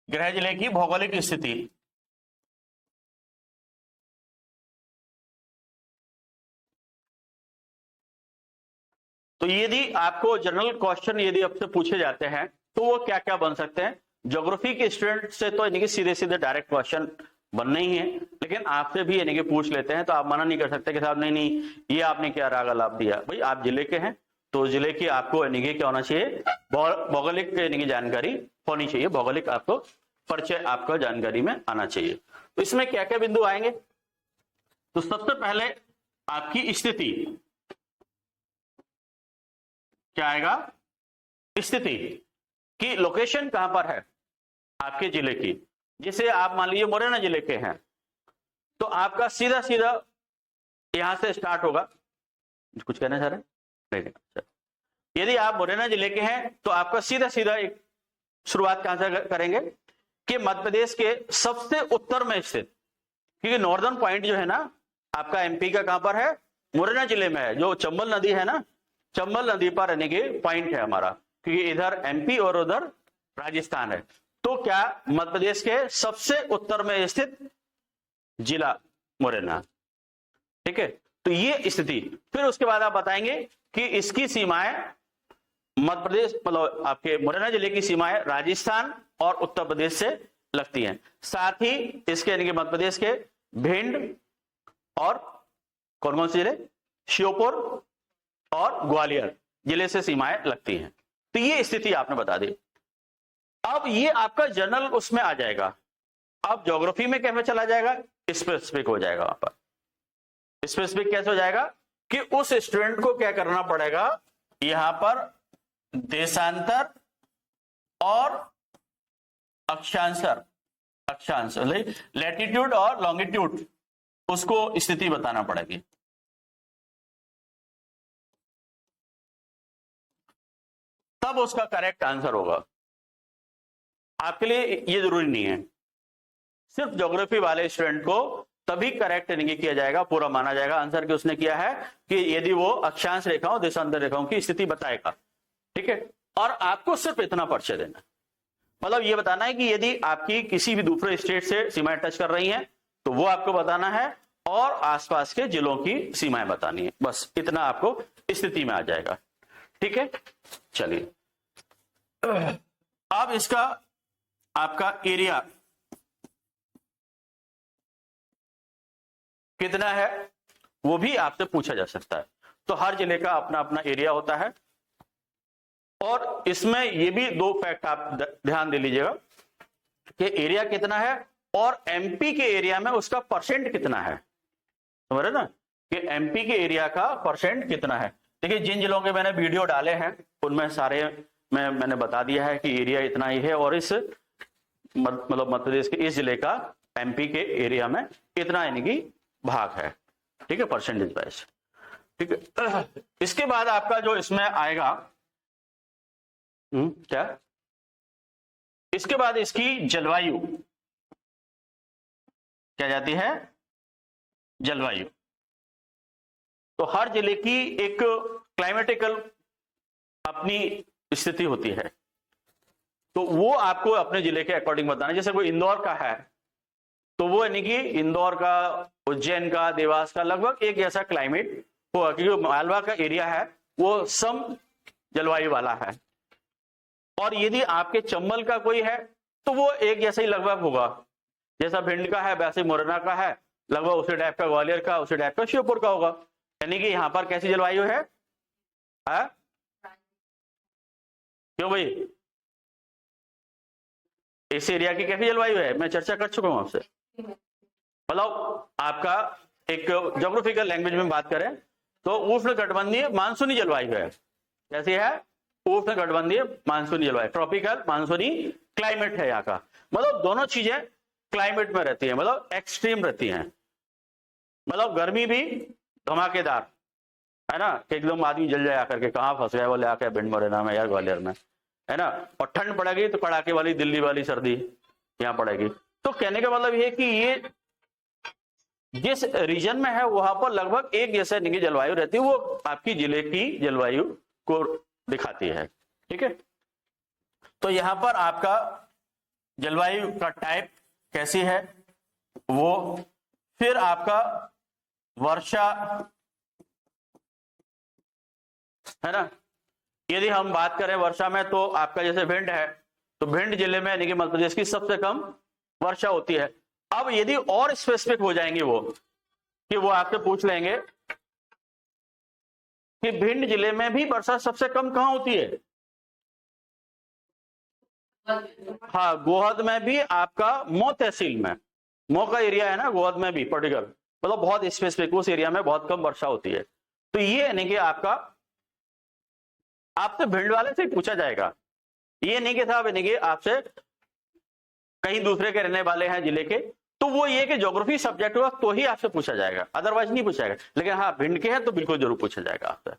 गृह जिले की भौगोलिक स्थिति। तो यदि आपको जनरल क्वेश्चन यदि आपसे पूछे जाते हैं तो वो क्या क्या बन सकते हैं। ज्योग्राफी के स्टूडेंट से तो यानी कि सीधे सीधे डायरेक्ट क्वेश्चन बनने ही है, लेकिन आपसे भी यानी कि पूछ लेते हैं तो आप मना नहीं कर सकते कि साहब नहीं नहीं ये आपने क्या राग अलाप दिया। भाई आप जिले के हैं तो जिले की आपको यानी कि क्या होना चाहिए, भौगोलिक यानी कि जानकारी होनी चाहिए, भौगोलिक आपको परिचय आपका जानकारी में आना चाहिए। तो इसमें क्या क्या बिंदु आएंगे। तो सबसे पहले आपकी स्थिति क्या आएगा, स्थिति की लोकेशन कहां पर है आपके जिले की। जैसे आप मान लीजिए मुरैना जिले के हैं तो आपका सीधा सीधा यहां से स्टार्ट होगा। कुछ कहना चाह रहे हैं? यदि आप मुरैना जिले के हैं तो आपका सीधा सीधा एक शुरुआत कहां से करेंगे कि मध्य प्रदेश के सबसे उत्तर में स्थित, क्योंकि नॉर्दर्न पॉइंट जो है ना आपका एमपी का कहां पर है, मुरैना जिले में है। जो चंबल नदी है ना, चंबल नदी पर रहने के पॉइंट है हमारा, क्योंकि इधर एमपी और उधर राजस्थान है। तो क्या मध्य प्रदेश के सबसे उत्तर में स्थित जिला मुरैना, ठीक है। तो ये स्थिति, फिर उसके बाद आप बताएंगे कि इसकी सीमाएं मध्य प्रदेश मतलब आपके मुरैना जिले की सीमाएं राजस्थान और उत्तर प्रदेश से लगती हैं। साथ ही इसके यानी कि मध्य प्रदेश के भिंड और कौन कौन से जिले, श्योपुर और ग्वालियर जिले से सीमाएं लगती हैं। तो ये स्थिति आपने बता दी। अब ये आपका जनरल उसमें आ जाएगा। अब ज्योग्राफी में कैसे चला जाएगा, स्पेसिफिक हो जाएगा। वहां पर स्पेसिफिक कैसे हो जाएगा कि उस स्टूडेंट को क्या करना पड़ेगा, यहां पर देशांतर और अक्षांतर, अक्षांश लैटिट्यूड और लॉन्गिट्यूड, उसको स्थिति बताना पड़ेगी। तब उसका करेक्ट आंसर होगा। आपके लिए ये जरूरी नहीं है, सिर्फ ज्योग्राफी वाले स्टूडेंट को तभी करेक्ट नहीं किया जाएगा, पूरा माना जाएगा आंसर कि उसने किया है कि यदि वो अक्षांश रेखाओं देशांतर रेखाओं की स्थिति बताएगा, ठीक है। और आपको सिर्फ इतना परिचय देना, मतलब ये बताना है कि यदि आपकी किसी भी दूसरे स्टेट से सीमाएं टच कर रही हैं तो वो आपको बताना है, और आसपास के जिलों की सीमाएं बतानी है, बस इतना आपको स्थिति में आ जाएगा, ठीक है। चलिए अब इसका आपका एरिया कितना है वो भी आपसे पूछा जा सकता है। तो हर जिले का अपना अपना एरिया होता है, और इसमें ये भी दो फैक्ट आप ध्यान दे लीजिएगा कि एरिया कितना है और एमपी के एरिया में उसका परसेंट कितना है, समझ रहे ना, कि एमपी के एरिया का परसेंट कितना है। देखिए जिन जिलों के मैंने वीडियो डाले हैं उनमें सारे में मैंने बता दिया है कि एरिया इतना ही है, और इस मतलब मध्य प्रदेश के इस जिले का एमपी के एरिया में इतना यानी कि भाग है, ठीक है, परसेंटेज वाइज, ठीक है। इसके बाद आपका जो इसमें आएगा क्या, इसके बाद इसकी जलवायु क्या जाती है, जलवायु। तो हर जिले की एक क्लाइमेटिकल अपनी स्थिति होती है, तो वो आपको अपने जिले के अकॉर्डिंग बताना है। जैसे कोई इंदौर का है तो वो यानी कि इंदौर का, उज्जैन का, देवास का लगभग एक जैसा क्लाइमेट होगा, क्योंकि मालवा का एरिया है वो सम जलवायु वाला है। और यदि आपके चंबल का कोई है तो वो एक जैसा ही लगभग होगा, जैसा भिंड का है वैसे मुरैना का है, लगभग उसी टाइप का ग्वालियर का, उसी टाइप का श्योपुर का होगा। यानी कि यहां पर कैसी जलवायु है, क्यों भाई, इस एरिया की कैसी जलवायु है, मैं चर्चा कर चुका हूं आपसे। मतलब आपका एक ज्योग्राफिकल लैंग्वेज में बात करें तो उष्णकटिबंधीय मानसूनी जलवायु है। कैसी है, उष्णकटिबंधीय मानसूनी जलवायु, ट्रॉपिकल मानसूनी क्लाइमेट है यहाँ का। मतलब दोनों चीजें क्लाइमेट में रहती है, मतलब एक्सट्रीम रहती हैं। मतलब गर्मी भी धमाकेदार है ना, एकदम आदमी जल जाए आकर के, कहाँ फंस गया बोले आकर भिंड मुरैना में या ग्वालियर में, है ना। और ठंड पड़ेगी तो कड़ाके वाली दिल्ली वाली सर्दी यहाँ पड़ेगी। तो कहने का मतलब ये कि ये जिस रीजन में है वहां पर लगभग एक जैसे जलवायु रहती है, वो आपकी जिले की जलवायु को दिखाती है, ठीक है। तो यहां पर आपका जलवायु का टाइप कैसी है वो, फिर आपका वर्षा है ना। यदि हम बात करें वर्षा में तो आपका जैसे भिंड है, तो भिंड जिले में यानी कि मध्य प्रदेश की सबसे कम वर्षा होती है। अब यदि और स्पेसिफिक हो जाएंगे वो, कि वो आपसे पूछ लेंगे कि भिंड जिले में भी वर्षा सबसे कम कहां होती है। हाँ, गोहद में भी आपका मऊ तहसील में, मऊ का एरिया है ना, गोहद में भी पर्टिकुलर, मतलब बहुत स्पेसिफिक उस एरिया में बहुत कम वर्षा होती है। तो ये यानी कि आपका आपसे भिंड वाले से पूछा जाएगा, ये नहीं कि साहब यानी कि आपसे कहीं दूसरे के रहने वाले हैं जिले के, तो वो ये कि ज्योग्राफी सब्जेक्ट हुआ तो ही आपसे पूछा जाएगा, अदरवाइज नहीं पूछा जाएगा। लेकिन हाँ, भिंड के हैं तो बिल्कुल जरूर पूछा जाएगा आपसे।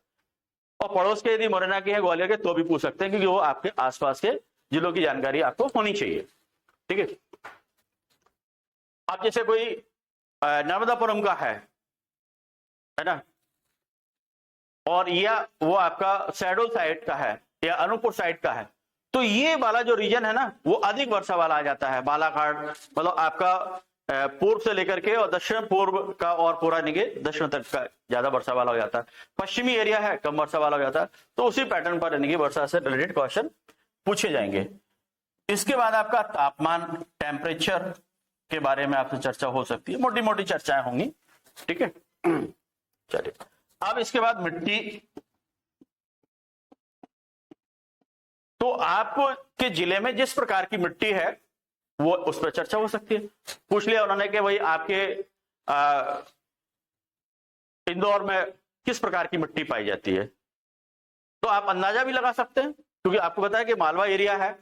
और पड़ोस के यदि मुरैना के हैं, ग्वालियर के, तो भी पूछ सकते हैं, क्योंकि वो आपके आसपास के जिलों की जानकारी आपको होनी चाहिए। ठीक है। अब जैसे कोई नर्मदापुरम का है ना, और या वो आपका शहडोल साइड का है या अनूपपुर साइड का है, तो ये वाला जो रीजन है ना वो अधिक वर्षा वाला आ जाता है। बालाघाट मतलब आपका पूर्व से लेकर के और दक्षिण पूर्व का और पूरा निके दक्षिण तक का ज्यादा वर्षा वाला हो जाता है। पश्चिमी एरिया है कम वर्षा वाला हो जाता है। तो उसी पैटर्न पर यानी कि वर्षा से रिलेटेड क्वेश्चन पूछे जाएंगे। इसके बाद आपका तापमान, टेम्परेचर के बारे में आपसे चर्चा हो सकती है, मोटी मोटी चर्चाएं होंगी। ठीक है, चलिए। अब इसके बाद मिट्टी, तो आपको के जिले में जिस प्रकार की मिट्टी है वो उस पर चर्चा हो सकती है। पूछ लिया उन्होंने कि भाई आपके इंदौर में किस प्रकार की मिट्टी पाई जाती है, तो आप अंदाजा भी लगा सकते हैं, क्योंकि आपको पता है कि मालवा एरिया है,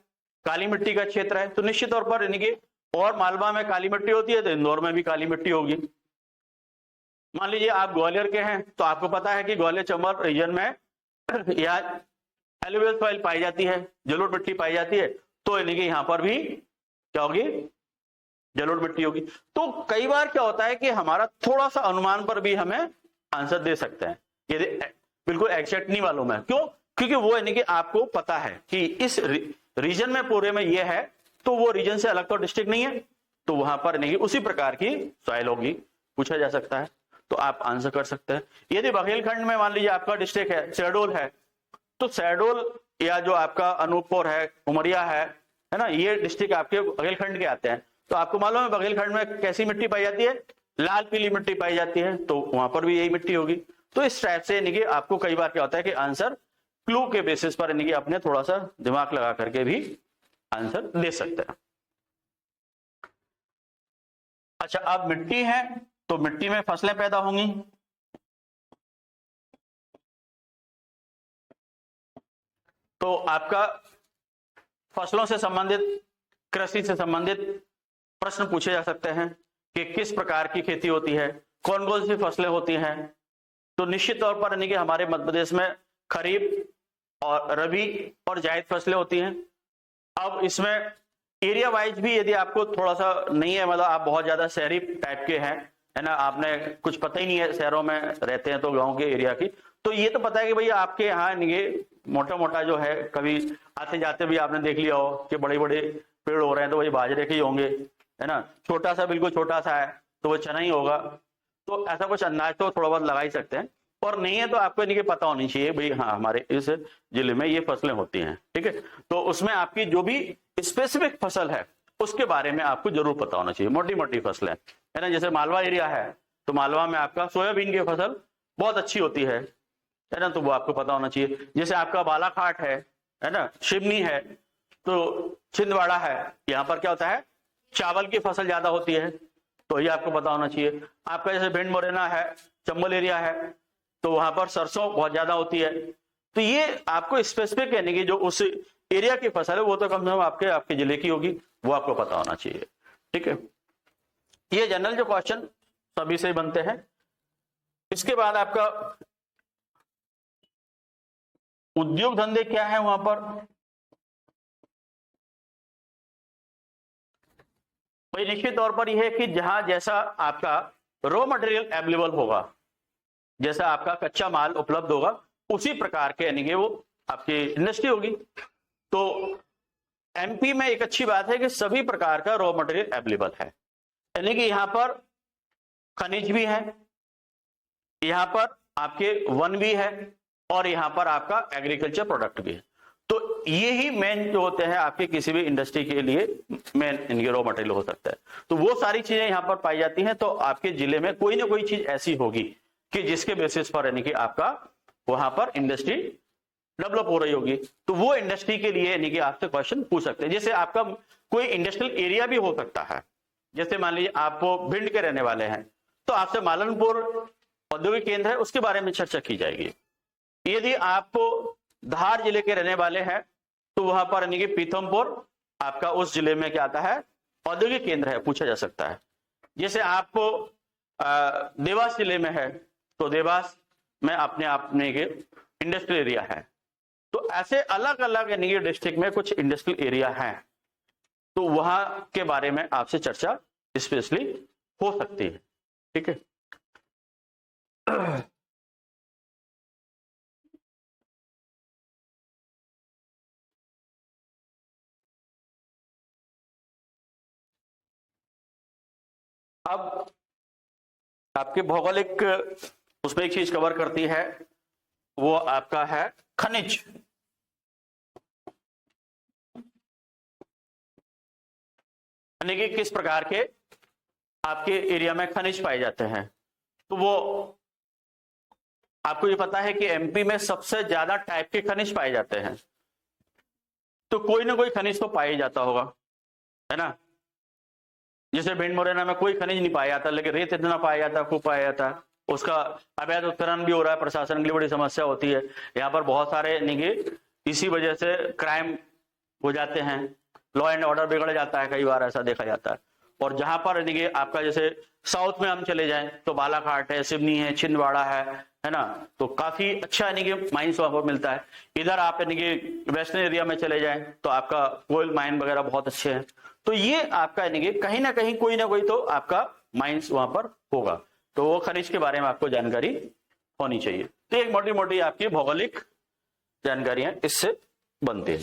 काली मिट्टी का क्षेत्र है, तो निश्चित तौर पर यानी कि और मालवा में काली मिट्टी होती है तो इंदौर में भी काली मिट्टी होगी। मान लीजिए आप ग्वालियर के हैं, तो आपको पता है कि ग्वालियर चंबल रीजन में या एलुवियल सॉइल पाई जाती है, जलोढ़ मिट्टी पाई जाती है, तो यानी कि यहां पर भी क्या होगी, जलोढ़ मिट्टी होगी। तो कई बार क्या होता है कि हमारा थोड़ा सा अनुमान पर भी हमें आंसर दे सकते हैं, यदि बिल्कुल एग्जैक्ट नहीं मालूम है। क्यों? क्योंकि वो यानी कि आपको पता है कि इस रीजन में पूरे में ये है, तो वो रीजन से अलग तो डिस्ट्रिक्ट नहीं है, तो वहां पर नहीं उसी प्रकार की सॉइल होगी, पूछा जा सकता है, तो आप आंसर कर सकते हैं। यदि बघेलखंड में मान लीजिए आपका डिस्ट्रिक्ट है शहडोल है, तो शहडोल या जो आपका अनूपपुर है, उमरिया है ना, ये डिस्ट्रिक्ट आपके बघेलखंड के आते हैं। तो आपको मालूम है बघेलखंड में कैसी मिट्टी पाई जाती है, लाल पीली मिट्टी पाई जाती है, तो वहां पर भी यही मिट्टी होगी। तो इस टाइप से यानी कि आपको कई बार क्या होता है कि आंसर क्लू के बेसिस पर यानी कि अपने थोड़ा सा दिमाग लगा करके भी आंसर दे सकते हैं। अच्छा, अब मिट्टी है तो मिट्टी में फसलें पैदा होंगी, तो आपका फसलों से संबंधित, कृषि से संबंधित प्रश्न पूछे जा सकते हैं कि किस प्रकार की खेती होती है, कौन कौन सी फसलें होती हैं। तो निश्चित तौर पर यानी कि हमारे मध्य प्रदेश में खरीफ और रबी और जायद फसलें होती हैं। अब इसमें एरिया वाइज भी यदि आपको थोड़ा सा नहीं है, मतलब आप बहुत ज्यादा शहरी टाइप के हैं, है ना, आपने कुछ पता ही नहीं है, शहरों में रहते हैं तो गाँव के एरिया की, तो ये तो पता है कि भैया आपके यहाँ ये मोटा मोटा जो है, कभी आते जाते भी आपने देख लिया हो कि बड़े बड़े पेड़ हो रहे हैं, तो वही बाजरे के ही होंगे, है ना। छोटा सा, बिल्कुल छोटा सा है तो वो चना ही होगा। तो ऐसा कुछ अंदाज तो थोड़ा बहुत लगा ही सकते हैं, और नहीं है तो आपको नहीं पता होनी चाहिए भाई हाँ हमारे इस जिले में ये फसलें होती हैं। ठीक है, तो उसमें आपकी जो भी स्पेसिफिक फसल है उसके बारे में आपको जरूर पता होना चाहिए। मोटी मोटी फसलें, है ना, जैसे मालवा एरिया है तो मालवा में आपका सोयाबीन की फसल बहुत अच्छी होती है ना, तो वो आपको पता होना चाहिए। जैसे आपका बालाघाट है ना, सिवनी है, तो छिंदवाड़ा है, यहाँ पर क्या होता है, चावल की फसल ज्यादा होती है, तो ये आपको पता होना चाहिए। आपका जैसे भिंड मुरैना है, चंबल एरिया है, तो वहां पर सरसों बहुत ज्यादा होती है। तो ये आपको स्पेसिफिक यानी कि जो उस एरिया की फसल है वो तो कम से कम आपके जिले की होगी, वो आपको पता होना चाहिए। ठीक है, ये जनरल जो क्वेश्चन सभी से बनते हैं। इसके बाद आपका उद्योग धंधे क्या है वहां पर, भाई निश्चित तौर पर यह है कि जहां जैसा आपका रॉ मटेरियल अवेलेबल होगा, जैसा आपका कच्चा माल उपलब्ध होगा, उसी प्रकार के यानी कि वो आपकी इंडस्ट्री होगी। तो एमपी में एक अच्छी बात है कि सभी प्रकार का रॉ मटेरियल अवेलेबल है, यानी कि यहां पर खनिज भी है, यहां पर आपके वन भी है, और यहां पर आपका एग्रीकल्चर प्रोडक्ट भी है। तो ये ही मेन जो होते हैं आपके किसी भी इंडस्ट्री के लिए मेन इनके रॉ मटेरियल हो सकता है। तो वो सारी चीजें यहां पर पाई जाती हैं। तो आपके जिले में कोई ना कोई चीज ऐसी होगी कि जिसके बेसिस पर यानी कि आपका वहां पर इंडस्ट्री डेवलप हो रही होगी। तो वो इंडस्ट्री के लिए यानी कि आपसे क्वेश्चन पूछ सकते हैं। जैसे आपका कोई इंडस्ट्रियल एरिया भी हो सकता है, जैसे मान लीजिए आप भिंड के रहने वाले हैं तो आपसे मालनपुर औद्योगिक केंद्र है उसके बारे में चर्चा की जाएगी। यदि आपको धार जिले के रहने वाले हैं तो वहां पर यानी कि पीथमपुर आपका उस जिले में क्या आता है, औद्योगिक केंद्र है, पूछा जा सकता है। जैसे आपको देवास जिले में है तो देवास में अपने आप में इंडस्ट्रियल एरिया है। तो ऐसे अलग अलग यानी कि डिस्ट्रिक्ट में कुछ इंडस्ट्रियल एरिया है, तो वहां के बारे में आपसे चर्चा स्पेशली हो सकती है। ठीक है, अब आपके भौगोलिक उसमें एक चीज कवर करती है, वो आपका है खनिज। यानी कि किस प्रकार के आपके एरिया में खनिज पाए जाते हैं। तो वो आपको ये पता है कि एमपी में सबसे ज्यादा टाइप के खनिज पाए जाते हैं। तो कोई ना कोई खनिज तो पाया जाता होगा, है ना। जैसे भिंड मुरैना में कोई खनिज नहीं पाया जाता, लेकिन रेत इतना पाया जाता, खूब पाया जाता है। उसका अवैध उत्खनन भी हो रहा है, प्रशासन के लिए बड़ी समस्या होती है। यहाँ पर बहुत सारे निगे इसी वजह से क्राइम हो जाते हैं, लॉ एंड ऑर्डर बिगड़ जाता है, कई बार ऐसा देखा जाता है। और जहां पर निगे आपका जैसे साउथ में हम चले जाएं तो बालाघाट है, सिवनी है, छिंदवाड़ा है ना, तो काफी अच्छा यानी कि माइंस वहां पर मिलता है। इधर आप यानी कि वेस्टर्न एरिया में चले जाएं तो आपका कोयल माइन वगैरह बहुत अच्छे हैं। तो ये आपका यानी कि कहीं ना कहीं कोई ना कोई तो आपका माइंस वहां पर होगा। तो वो खनिज के बारे में आपको जानकारी होनी चाहिए। तो एक मोटी मोटी आपकी भौगोलिक जानकारियां इससे बनती है।